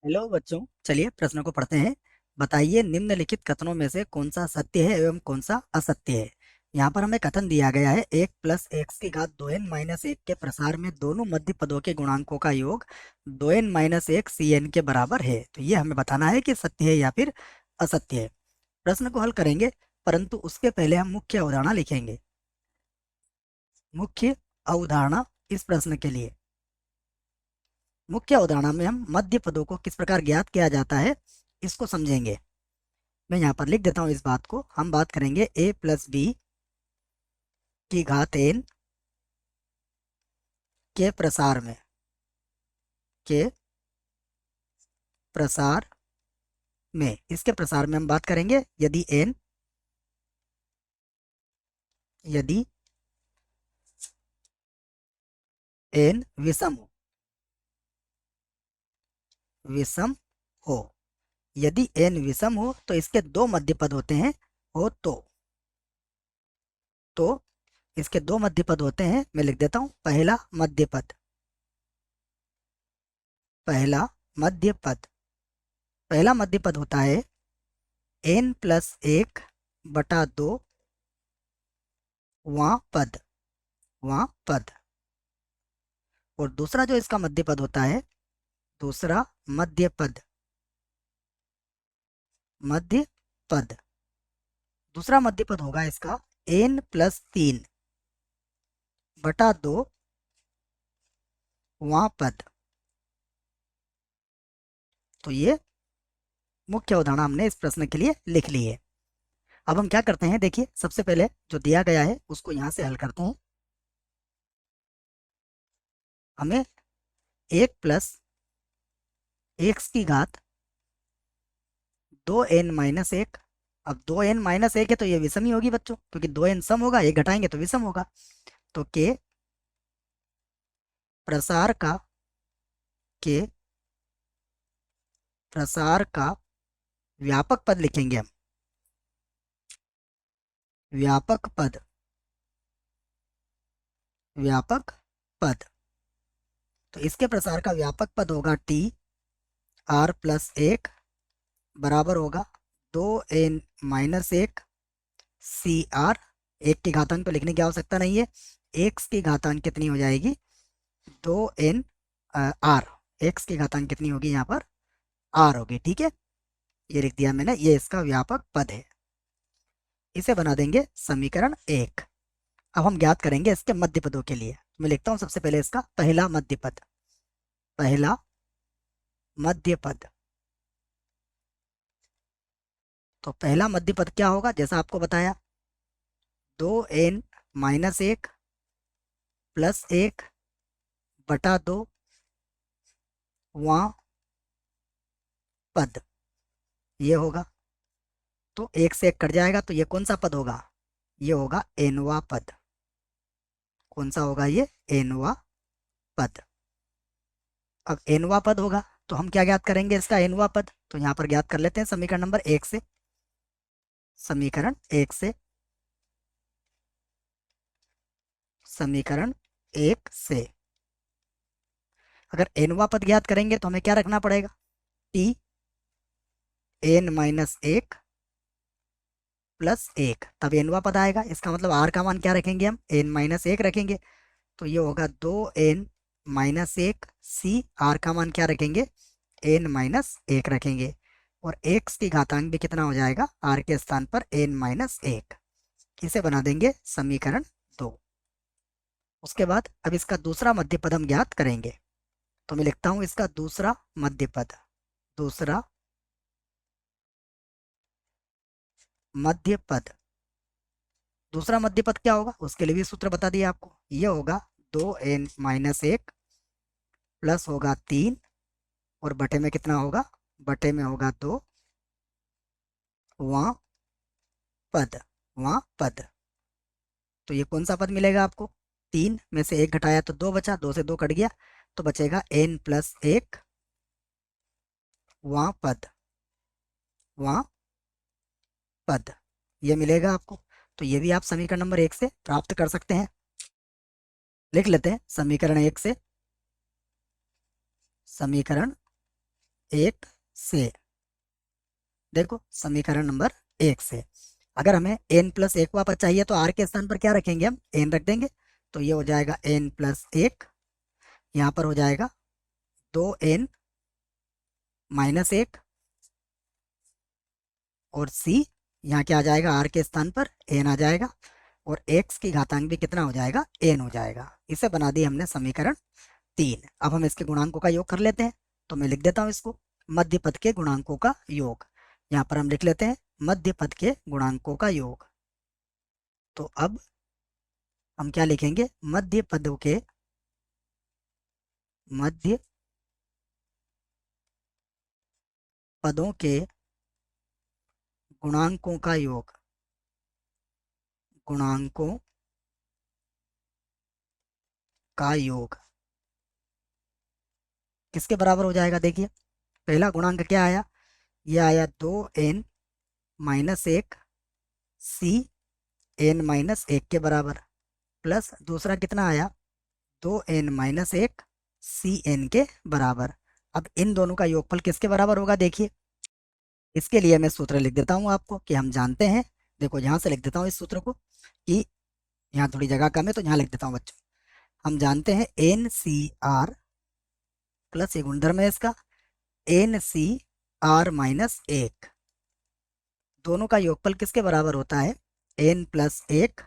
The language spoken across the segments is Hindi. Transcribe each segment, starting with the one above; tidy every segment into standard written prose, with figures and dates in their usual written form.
हेलो बच्चों, चलिए प्रश्न को पढ़ते हैं। बताइए निम्नलिखित कथनों में से कौन सा सत्य है एवं कौन सा असत्य है। यहाँ पर हमें कथन दिया गया है 1 + x⁻² के प्रसार में दोनों मध्य पदों के गुणांकों का योग 2n-1 cn के बराबर है। तो ये हमें बताना है कि सत्य है या फिर असत्य है। प्रश्न को हल करेंगे, परंतु उसके पहले हम मुख्य अवधारणा लिखेंगे। मुख्य अवधारणा इस प्रश्न के लिए, मुख्य अवधारणा में हम मध्य पदों को किस प्रकार ज्ञात किया जाता है इसको समझेंगे। मैं यहाँ पर लिख देता हूँ इस बात को। हम बात करेंगे a + b⁴ के प्रसार में, के प्रसार में, इसके प्रसार में हम बात करेंगे यदि n विषम हो, विषम हो। यदि n विषम हो तो इसके दो मध्य पद होते हैं। हो तो इसके दो मध्य पद होते हैं। मैं लिख देता हूँ पहला मध्य पद, पहला मध्य पद, पहला मध्य पद होता है n+1/2 वां पद, वां पद। और दूसरा जो इसका मध्य पद होता है, दूसरा मध्य पद, मध्य पद, दूसरा मध्य पद होगा इसका n+3/2 वां पद। तो ये मुख्य अवधारणा हमने इस प्रश्न के लिए लिख ली है। अब हम क्या करते हैं, देखिए सबसे पहले जो दिया गया है उसको यहां से हल करते हैं। हमें 1 + x⁻²n-1। अब 2n-1 है तो ये विषम ही होगी बच्चों, क्योंकि 2n सम होगा, एक घटाएंगे तो विषम होगा। तो प्रसार का के प्रसार का व्यापक पद लिखेंगे हम, व्यापक पद, व्यापक पद। तो इसके प्रसार का व्यापक पद होगा Tr+1 बराबर होगा 2n-1 Cr। एक की घातांक तो लिखने की आवश्यकता नहीं है। x की घातांक कितनी हो जाएगी, 2n r। x की घातांक कितनी होगी यहाँ पर, r होगी। ठीक है, ये लिख दिया मैंने, ये इसका व्यापक पद है। इसे बना देंगे समीकरण 1। अब हम ज्ञात करेंगे इसके मध्य पदों के लिए। मैं लिखता हूं सबसे पहले इसका पहला मध्य पद, पहला मध्य पद। तो पहला मध्य पद क्या होगा, जैसा आपको बताया 2n-1 + 1/2 वां पद, ये होगा। तो एक से एक कट जाएगा तो ये कौन सा पद होगा, ये होगा nवां पद। कौन सा होगा ये, nवां पद। अब nवां पद होगा तो हम क्या ज्ञात करेंगे इसका nवां पद, तो यहाँ पर ज्ञात कर लेते हैं समीकरण नंबर 1 से। समीकरण 1 से, समीकरण 1 से अगर nवां पद ज्ञात करेंगे तो हमें क्या रखना पड़ेगा, t n-1 + 1, तब nवां पद आएगा। इसका मतलब r का मान क्या रखेंगे, हम n-1 रखेंगे। तो ये होगा 2n-1 c। r का मान क्या रखेंगे, n-1 रखेंगे। और x की घातांक भी कितना हो जाएगा, r के स्थान पर n-1। इसे बना देंगे समीकरण 2। उसके बाद अब इसका दूसरा मध्य पद हम ज्ञात करेंगे। तो मैं लिखता हूं इसका दूसरा मध्य पद, दूसरा मध्य पद। दूसरा मध्य पद क्या होगा, उसके लिए भी सूत्र बता दिया आपको। ये होगा 2n-1 प्लस होगा 3, और बटे में कितना होगा, बटे में होगा 2 वां पद, वां पद। तो ये कौन सा पद मिलेगा आपको, 3 में से 1 घटाया तो 2 बचा, 2 से 2 कट गया तो बचेगा n+1 वां पद, वां पद। ये मिलेगा आपको। तो ये भी आप समीकरण नंबर 1 से प्राप्त कर सकते हैं। लिख लेते हैं समीकरण 1 से, समीकरण 1 से। देखो समीकरण नंबर 1 से अगर हमें n+1 वापस चाहिए तो r के स्थान पर क्या रखेंगे, हम n रख देंगे। तो ये हो जाएगा n+1, यहाँ पर हो जाएगा 2n-1 और c यहाँ क्या आ जाएगा, r के स्थान पर n आ जाएगा और x की घातांक भी कितना हो जाएगा, n हो जाएगा। इसे बना दी हमने समीकरण 3। अब हम इसके गुणांकों का योग कर लेते हैं। तो मैं लिख देता हूँ इसको, मध्य पद के गुणांकों का योग। यहाँ पर हम लिख लेते हैं मध्य पद के गुणांकों का योग। तो अब हम क्या लिखेंगे, मध्य पदों के मध्य पदों के गुणांकों का योग, गुणांकों का योग किसके बराबर हो जाएगा। देखिए पहला गुणांक क्या आया, ये आया 2n-1 सी n-1 के बराबर, प्लस दूसरा कितना आया 2n-1 सी n के बराबर। अब इन दोनों का योगफल किसके बराबर होगा, देखिए इसके लिए मैं सूत्र लिख देता हूँ आपको कि हम जानते हैं। देखो यहाँ से लिख देता हूँ इस सूत्र को कि यहाँ थोड़ी जगह कम है तो यहाँ लिख देता हूँ बच्चों। हम जानते हैं एन सी आर प्लस, ये गुणधर्म है इसका, एन सी आर माइनस 1, दोनों का योगफल किसके बराबर होता है, n+1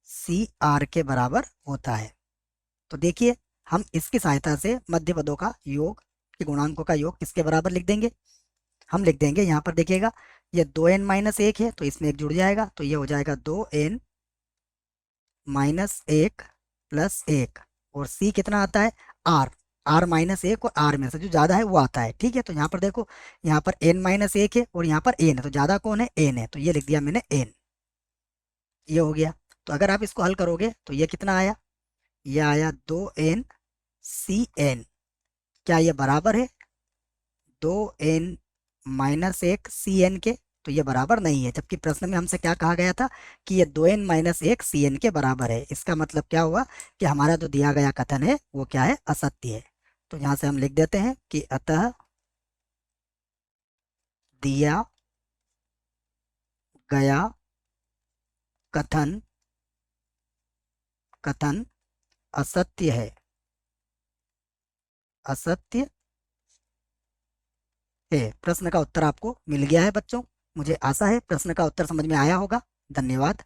सी आर के बराबर होता है। तो देखिए हम इसकी सहायता से मध्य पदों का योग के गुणांकों का योग किसके बराबर लिख देंगे, हम लिख देंगे यहाँ पर देखिएगा ये 2n-1 है तो इसमें एक जुड़ जाएगा, तो ये हो जाएगा 2n-1 प्लस 1 और c कितना आता है r, r-1 और r में से जो ज्यादा है वो आता है। ठीक है, तो यहाँ पर देखो यहाँ पर n-1 है और यहाँ पर n है, तो ज्यादा कौन है, n है, तो ये लिख दिया मैंने n, ये हो गया। तो अगर आप इसको हल करोगे तो ये कितना आया, ये आया 2n-c-n, क्या ये बराबर है 2n-1 सी एन के, तो ये बराबर नहीं है। जबकि प्रश्न में हमसे क्या कहा गया था कि ये 2n-1 सी एन के बराबर है। इसका मतलब क्या हुआ कि हमारा जो दिया गया कथन है वो क्या है, असत्य है। तो यहाँ से हम लिख देते हैं कि अतः दिया गया कथन कथन असत्य है, असत्य है। प्रश्न का उत्तर आपको मिल गया है बच्चों। मुझे आशा है प्रश्न का उत्तर समझ में आया होगा। धन्यवाद।